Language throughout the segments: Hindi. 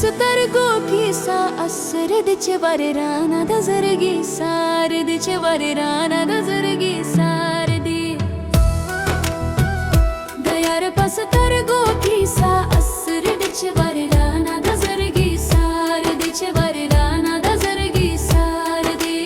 तरगो कीसा असर दिचे वारे राना दा जरगी सार दिचे वारे राना दा जरगी सार दी दयार पस तरगो कीसा असर दिचे वारे राना दा जरगी सार दिचे वारे राना दा जरगी सार दी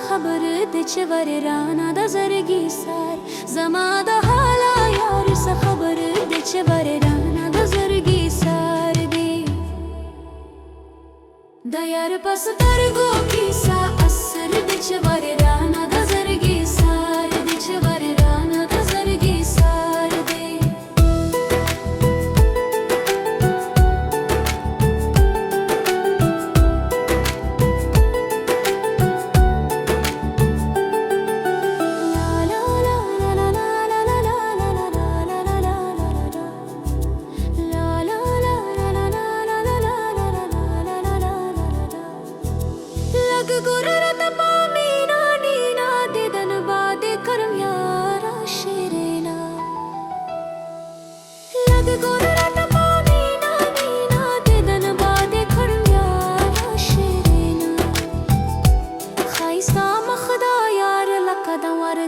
खबर दिचे वारे राना दा जरगी सार जमादा हाला यार सा खबर दिचे वारे राना दा जरगी सार दी दयार पस तरगो कीसा असर दिचे वारे राना दा जरगी सार दिचे वारे राना दा जरगी सार दी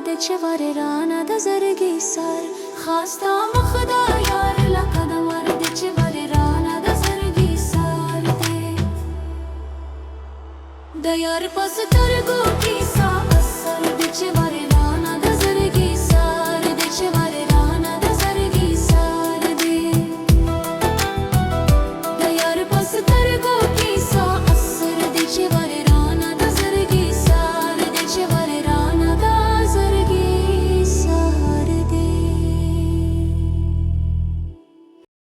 दिचे वारे राना दा जरगी सार खास्ता मखदा यार लखदा वार दिचे वारे राना दा जरगी सार दे दयार पस तरगो कीसा असर दिचे वारे राना दा जरगी सार दिचे वारे राना दा जरगी सार दे दयार पस